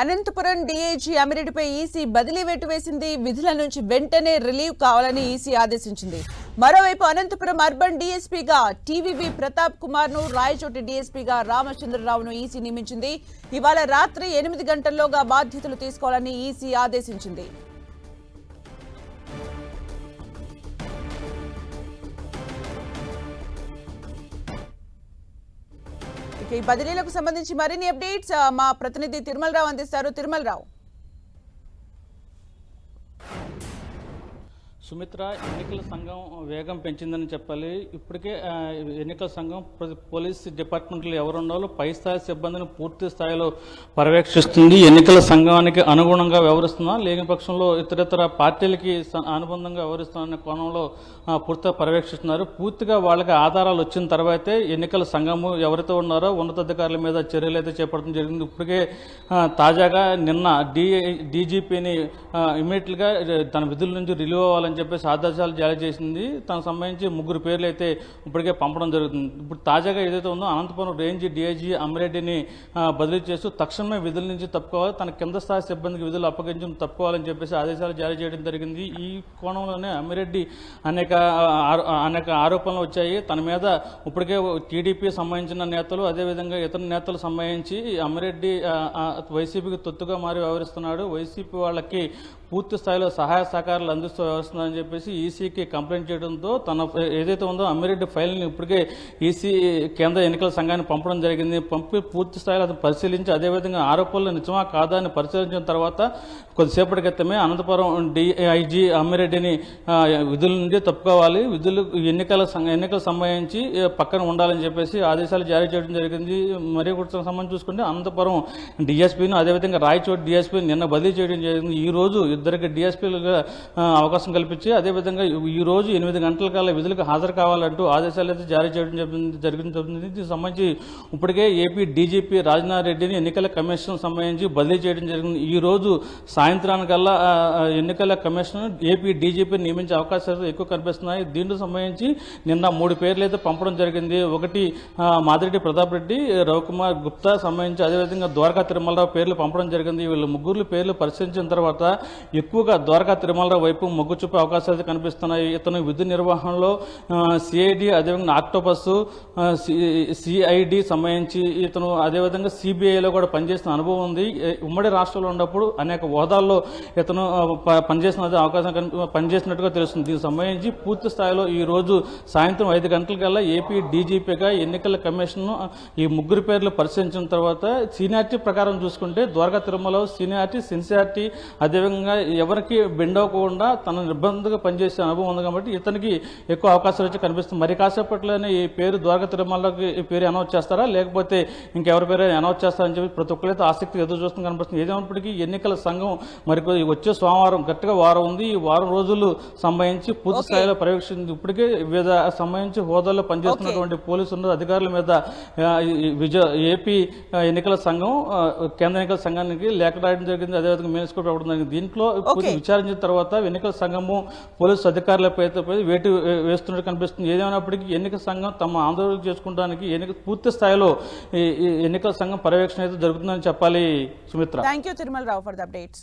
Anantapuram DIG అమిరెడ్డిపై EC బదిలీ వేటు వేసింది. విధుల నుంచి వెంటనే రిలీవ్ కావాలని ఈసీ ఆదేశించింది. మరోవైపు అనంతపురం అర్బన్ డీఎస్పీగా టీవీబీ ప్రతాప్ కుమార్ ను, రాయచోటి డీఎస్పీగా రామచంద్రరావును ఈసీ నియమించింది. ఇవాళ రాత్రి 8 గంటల్లోగా బాధ్యతలు తీసుకోవాలని ఈసీ ఆదేశించింది. ఈ బదిలీలకు సంబంధించి మరిన్ని అప్డేట్స్ మా ప్రతినిధి తిరుమలరావు అందిస్తారు. తిరుమలరావు. సుమిత్ర, ఎన్నికల సంఘం వేగం పెంచిందని చెప్పాలి. ఇప్పటికే ఎన్నికల సంఘం పోలీస్ డిపార్ట్మెంట్లో ఎవరున్నారో పై స్థాయి సిబ్బందిని పూర్తి స్థాయిలో పర్యవేక్షిస్తుంది. ఎన్నికల సంఘానికి అనుగుణంగా వ్యవహరిస్తున్నా, లేని పక్షంలో ఇతరితర పార్టీలకి అనుబంధంగా వ్యవహరిస్తున్న కోణంలో పూర్తిగా పర్యవేక్షిస్తున్నారు. పూర్తిగా వాళ్ళకి ఆధారాలు వచ్చిన తర్వాతే ఎన్నికల సంఘము ఎవరైతే ఉన్నారో ఉన్నతాధికారుల మీద చర్యలు అయితే చేపట్టడం జరిగింది. ఇప్పటికే తాజాగా నిన్న డీజీపీని ఇమీడియట్గా తన విధుల నుంచి రిలీవ్ అవ్వాలని చెప్పేసి ఆదేశాలు జారీ చేసింది. తనకు సంబంధించి 3 పేర్లు అయితే ఇప్పటికే పంపడం జరుగుతుంది. ఇప్పుడు తాజాగా ఏదైతే ఉందో అనంతపురం రేంజ్ డీఐజీ అమిరెడ్డిని బదిలీ చేస్తూ తక్షణమే విధుల నుంచి తప్పుకోవాలి, తన కింద స్థాయి సిబ్బందికి విధులు అప్పగించడం తప్పుకోవాలని చెప్పేసి ఆదేశాలు జారీ చేయడం జరిగింది. ఈ కోణంలోనే అమిరెడ్డి అనేక ఆరోపణలు వచ్చాయి. తన మీద ఇప్పటికే టీడీపీ సంబంధించిన నేతలు, అదేవిధంగా ఇతర నేతలు సంబంధించి అమిరెడ్డి వైసీపీకి తొత్తుగా మారి వ్యవహరిస్తున్నాడు, వైసీపీ వాళ్ళకి పూర్తి స్థాయిలో సహాయ సహకారాలు అందిస్తూ వ్యవహరిస్తుందని చెప్పేసి ఈసీకి కంప్లైంట్ చేయడంతో తన ఏదైతే ఉందో అమిరెడ్డి ఫైల్ని ఇప్పటికే ఈసీ కేంద్ర ఎన్నికల సంఘాన్ని పంపడం జరిగింది. పంపి పూర్తి స్థాయిలో అతను పరిశీలించి, అదేవిధంగా ఆరోపణలు నిజమా కాదా అని పరిశీలించిన తర్వాత కొద్దిసేపటి క్రితమే అనంతపురం డీఐజీ అమిరెడ్డిని విధుల నుండి తప్పుకోవాలి, విధులు ఎన్నికల సంబంధించి పక్కన ఉండాలని చెప్పేసి ఆదేశాలు జారీ చేయడం జరిగింది. మరి కూడా సంబంధించి చూసుకుంటే అనంతపురం డిఎస్పీని, అదేవిధంగా రాయచోటి డిఎస్పీని నిన్న బదిలీ చేయడం జరిగింది. ఈ రోజు ఇద్దరికి డిఎస్పీలుగా అవకాశం కల్పించి, అదేవిధంగా ఈ రోజు 8 గంటల కల్లా విధులకు హాజరు కావాలంటూ ఆదేశాలు అయితే జారీ చేయడం జరిగింది. దీనికి సంబంధించి ఇప్పటికే ఏపీ డీజీపీ రాజ్నాథ్ రెడ్డిని ఎన్నికల కమిషన్ సంబంధించి బదిలీ చేయడం జరిగింది. ఈ రోజు సాయంత్రానికల్లా ఎన్నికల కమిషన్ ఏపీ డీజీపీని నియమించే అవకాశాలు ఎక్కువ కనిపిస్తున్నాయి. దీనికి సంబంధించి నిన్న 3 పేర్లు అయితే పంపడం జరిగింది. ఒకటి మాదిరెడ్డి ప్రతాప్ రెడ్డి, రవికుమార్ గుప్తా సంబంధించి, అదేవిధంగా ద్వారకా తిరుమలరావు పేర్లు పంపడం జరిగింది. వీళ్ళు 3 పేర్లు పరిశీలించిన తర్వాత ఎక్కువగా ద్వారకా తిరుమలరావు వైపు మొగ్గు చూపే అవకాశాలు కనిపిస్తున్నాయి. ఇతను విధి నిర్వహణలో సిఐడి, అదేవిధంగా ఆక్టోపస్, సిఐడి సంబంధించి ఇతను అదేవిధంగా సిబిఐలో కూడా పనిచేసిన అనుభవం ఉంది. ఉమ్మడి రాష్ట్రంలో ఉన్నప్పుడు అనేక హోదాల్లో ఇతను పనిచేసినట్టుగా తెలుస్తుంది. దీనికి సంబంధించి పూర్తి స్థాయిలో ఈ రోజు సాయంత్రం 5 గంటలకల్లా ఏపీ డీజీపీగా ఎన్నికల కమిషన్ ఈ 3 పేర్లు పరిశీలించిన తర్వాత సీనియారిటీ ప్రకారం చూసుకుంటే ద్వారకా తిరుమలలో సీనియారిటీ, సిన్సియారిటీ, అదేవిధంగా ఎవరికి బెండ్ అవ్వకుండా తన నిర్బంధంగా పనిచేసే అనుభవం ఉంది కాబట్టి ఇతనికి ఎక్కువ అవకాశాలు వచ్చి కనిపిస్తుంది. మరి కాసేపట్లోనే ఈ పేరు ద్వారకా తిరుమలకి ఈ పేరు అనౌన్స్ చేస్తారా, లేకపోతే ఇంకెవరి పేరు అనౌన్స్ చేస్తారని చెప్పి ప్రతి ఒక్కరైతే ఆసక్తి ఎదురు చూస్తుంది కనిపిస్తుంది. ఏదేమైనప్పటికీ ఎన్నికల సంఘం మరి వచ్చే సోమవారం గట్టిగా వారం ఉంది. ఈ వారం రోజులు సంబంధించి పూర్తి స్థాయిలో పర్యవేక్షించింది. ఇప్పటికే వివిధ సంబంధించి హోదాల్లో పనిచేస్తున్నటువంటి పోలీసులు అధికారుల మీద ఏపీ ఎన్నికల సంఘం కేంద్ర ఎన్నికల సంఘానికి లేఖ రాయడం జరిగింది, అదేవిధంగా మెయిల్స్ కూడా పెట్టడం జరిగింది. దీంట్లో విచారించిన తర్వాత ఎన్నికల సంఘము పోలీసు అధికారులపై వేటు వేస్తున్నట్టు కనిపిస్తుంది. ఏదేమైనప్పటికీ ఎన్నికల సంఘం తమ ఆందోళన చేసుకోవడానికి పూర్తి స్థాయిలో ఎన్నికల సంఘం పర్యవేక్షణ అయితే జరుగుతుందని చెప్పాలి. Sumitra. Thank you Tirumalarao for the updates.